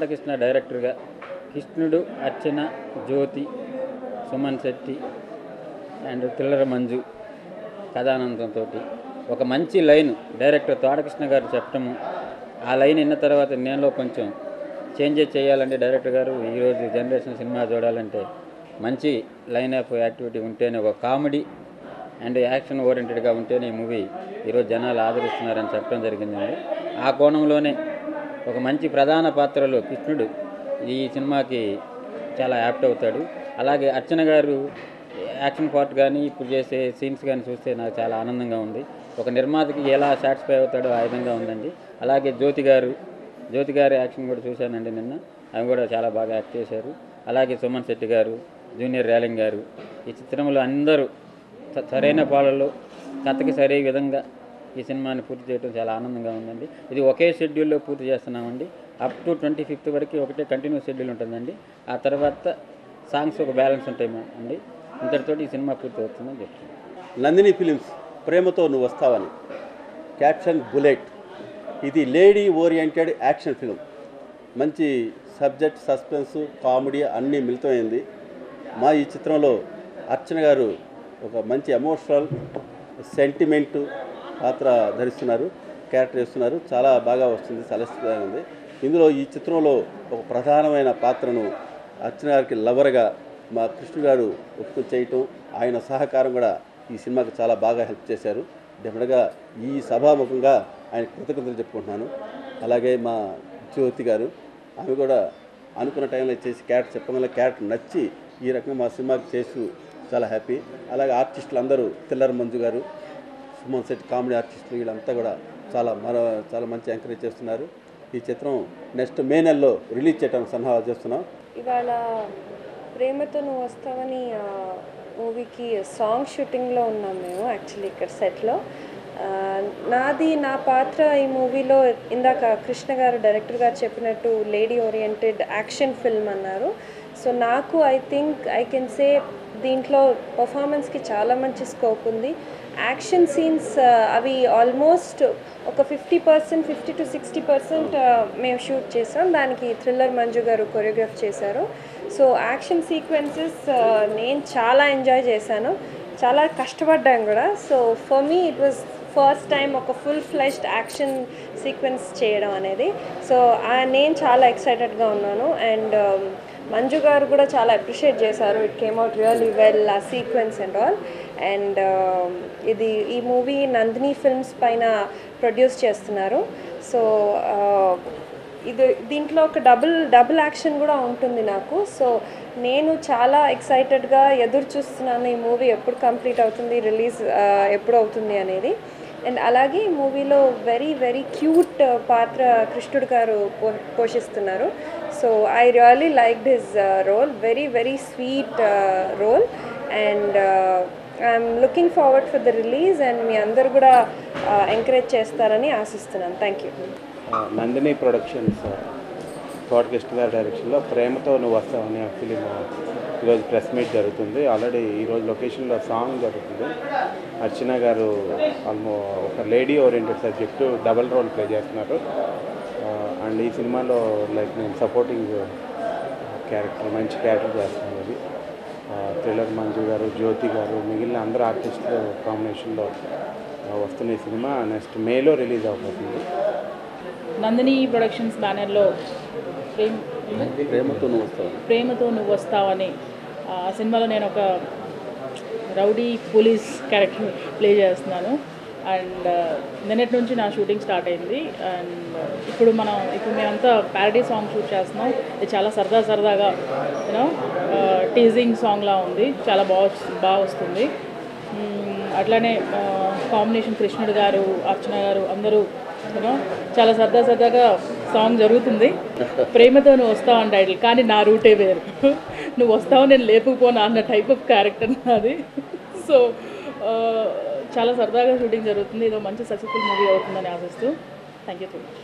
తోటకృష్ణ డైరెక్టర్గా కృష్ణుడు, అర్చన, జ్యోతి, Suman Shetty and thriller Manju కథానందంతో ఒక మంచి లైన్ డైరెక్టర్ తోటకృష్ణ గారు చెప్పటము, ఆ లైన్ విన్న తర్వాత నేను కొంచెం చేంజెస్ చేయాలంటే డైరెక్టర్ గారు ఈరోజు జనరేషన్ సినిమా చూడాలంటే మంచి లైన్ ఆఫ్ యాక్టివిటీ ఉంటేనే, ఒక కామెడీ అండ్ యాక్షన్ ఓరియంటెడ్గా ఉంటేనే ఈ మూవీ ఈరోజు జనాలు ఆదరిస్తున్నారని చెప్పడం జరిగిందండి. ఆ కోణంలోనే ఒక మంచి ప్రధాన పాత్రలో కృష్ణుడు ఈ సినిమాకి చాలా యాప్ట్ అవుతాడు. అలాగే అర్చన గారు యాక్షన్ పార్ట్ కానీ ఇప్పుడు చేసే సీన్స్ కానీ చూస్తే నాకు చాలా ఆనందంగా ఉంది. ఒక నిర్మాతకి ఎలా సాటిస్ఫై అవుతాడో ఆ విధంగా ఉందండి. అలాగే జ్యోతి గారి యాక్షన్ కూడా చూశానండి నిన్న, ఆమె కూడా చాలా బాగా యాక్ట్ చేశారు. అలాగే సుమన్ శెట్టి గారు, జూనియర్ ర్యాలింగ్ గారు, ఈ చిత్రంలో అందరూ సరైన పాలల్లో కథకి సరే విధంగా ఈ సినిమాని పూర్తి చేయడం చాలా ఆనందంగా ఉందండి. ఇది ఒకే షెడ్యూల్లో పూర్తి చేస్తున్నామండి. అప్ టు 25th వరకు ఒకటే కంటిన్యూస్ షెడ్యూల్ ఉంటుందండి. ఆ తర్వాత సాంగ్స్ ఒక బ్యాలెన్స్ ఉంటాయి అండి. ఇంతటితో ఈ సినిమా పూర్తి అవుతుందని చెప్తున్నాను. నందిని ఫిలిమ్స్ ప్రేమతో నువ్వు వస్తావని, క్యాప్షన్ బుల్లెట్. ఇది లేడీ ఓరియంటెడ్ యాక్షన్ ఫిలిం. మంచి సబ్జెక్ట్, సస్పెన్స్, కామెడీ అన్నీ మిళితమైంది. మా ఈ చిత్రంలో అర్చన గారు ఒక మంచి ఎమోషనల్ సెంటిమెంటు పాత్ర ధరిస్తున్నారు, క్యారెక్టర్ చేస్తున్నారు. చాలా బాగా వస్తుంది, సలెస్ట్గా ఉంది. ఇందులో ఈ చిత్రంలో ఒక ప్రధానమైన పాత్రను అర్చన గారికి లవర్గా మా కృష్ణ గారు ఒప్పుకొని చేయటం, ఆయన సహకారం కూడా ఈ సినిమాకి చాలా బాగా హెల్ప్ చేశారు. డెఫినెట్గా ఈ సభాముఖంగా ఆయన కృతజ్ఞతలు చెప్పుకుంటున్నాను. అలాగే మా జ్యోతి గారు, ఆమె కూడా అనుకున్న టైంలో చేసి క్యారెక్టర్ చెప్పగల క్యారెక్టర్ నచ్చి ఈ రకంగా మా సినిమాకి చేసి చాలా హ్యాపీ. అలాగే ఆర్టిస్టులు అందరూ థ్రిల్లర్ మంజు గారు, సుమన్ శెట్టి కామెడీ ఆర్టిస్టులు వీళ్ళంతా కూడా చాలా మంచి ఎంకరేజ్ చేస్తున్నారు. ఈ చిత్రం నెక్స్ట్ మే నెలలో రిలీజ్ చేయడానికి సన్నాహాలు చేస్తున్నాం. ఇవాళ ప్రేమతో నువ్వు వస్తావని మూవీకి సాంగ్ షూటింగ్లో ఉన్నాం మేము యాక్చువల్లీ ఇక్కడ సెట్లో. నా పాత్ర ఈ మూవీలో ఇందాక కృష్ణ గారు డైరెక్టర్ గారు చెప్పినట్టు లేడీ ఓరియంటెడ్ యాక్షన్ ఫిల్మ్ అన్నారు. సో నాకు ఐ కెన్ సే దీంట్లో పర్ఫార్మెన్స్కి చాలా మంచి స్కోప్ ఉంది. యాక్షన్ సీన్స్ అవి ఆల్మోస్ట్ ఒక 50% to 60% మేము షూట్ చేసాం. దానికి థ్రిల్లర్ మంజు గారు కొరియోగ్రాఫ్ చేశారు. సో యాక్షన్ సీక్వెన్సెస్ నేను చాలా ఎంజాయ్ చేశాను, చాలా కష్టపడ్డాను కూడా. So for me it was first time ఒక ఫుల్ ఫ్లెష్డ్ యాక్షన్ సీక్వెన్స్ చేయడం అనేది. సో నేను చాలా ఎక్సైటెడ్గా ఉన్నాను. అండ్ మంజు గారు కూడా చాలా అప్రిషియేట్ చేశారు. It came out really well, ఆ సీక్వెన్స్ అండ్ ఆల్. అండ్ ఈ మూవీ నందిని ఫిల్మ్స్ పైన ప్రొడ్యూస్ చేస్తున్నారు. సో దీంట్లో ఒక డబుల్ యాక్షన్ కూడా ఉంటుంది నాకు. సో నేను చాలా ఎక్సైటెడ్గా ఎదురు చూస్తున్నాను ఈ మూవీ ఎప్పుడు కంప్లీట్ అవుతుంది, రిలీజ్ ఎప్పుడు అవుతుంది అనేది. అండ్ అలాగే ఈ మూవీలో వెరీ వెరీ క్యూట్ పాత్ర కృష్ణుడు గారు పోషిస్తున్నారు. So I really liked his role, very very sweet role. And I'm looking forward for the release. And మీ అందరు కూడా ఎంకరేజ్ చేస్తారని ఆశిస్తున్నాను. Thank you. Nandini productions Thotakrishna గారి డైరెక్షన్లో ప్రేమతో నువ్వు వస్తావు అనే ఫిలిం ఈరోజు ప్రెస్ మీట్ జరుగుతుంది. ఆల్రెడీ ఈరోజు లొకేషన్లో సాంగ్ జరుగుతుంది. అర్చన గారు ఒక lady oriented subject double role play చేస్తున్నారు. అండ్ ఈ సినిమాలో నేను సపోర్టింగ్ క్యారెక్టర్, మంచి క్యారెక్టర్ చేస్తున్నాను. అది థ్రిల్లర్ మంజు గారు, జ్యోతి గారు, మిగిలిన అందరు ఆర్టిస్టులు కాంబినేషన్లో వస్తున్న ఈ సినిమా నెక్స్ట్ మేలో రిలీజ్ అవుతుంది. నందిని ప్రొడక్షన్స్ బ్యానర్లో ప్రేమతో నువ్వు వస్తావని ఆ సినిమాలో నేను ఒక రౌడీ పోలీస్ క్యారెక్టర్ ప్లే చేస్తున్నాను. అండ్ నిన్నటి నుంచి నా షూటింగ్ స్టార్ట్ అయింది. అండ్ ఇప్పుడు మేమంతా ప్యారడీ సాంగ్ షూట్ చేస్తున్నాం. ఇది చాలా సరదాగా టీజింగ్ సాంగ్లా ఉంది, చాలా బాగా వస్తుంది. అట్లానే కాంబినేషన్ కృష్ణుడు గారు, అర్చన గారు అందరూ చాలా సరదాగా సాంగ్ జరుగుతుంది. ప్రేమతో నువ్వు వస్తావు అని టైటిల్, కానీ నా రూటే వేరు. నువ్వు వస్తావు నేను లేపుకుపోనా అన్న టైప్ ఆఫ్ క్యారెక్టర్ నాది. సో చాలా సరదాగా షూటింగ్ జరుగుతుంది. ఇదో మంచి సక్సెస్ఫుల్ మూవీ అవుతుందని ఆశిస్తూ థ్యాంక్ యూ సో మచ్.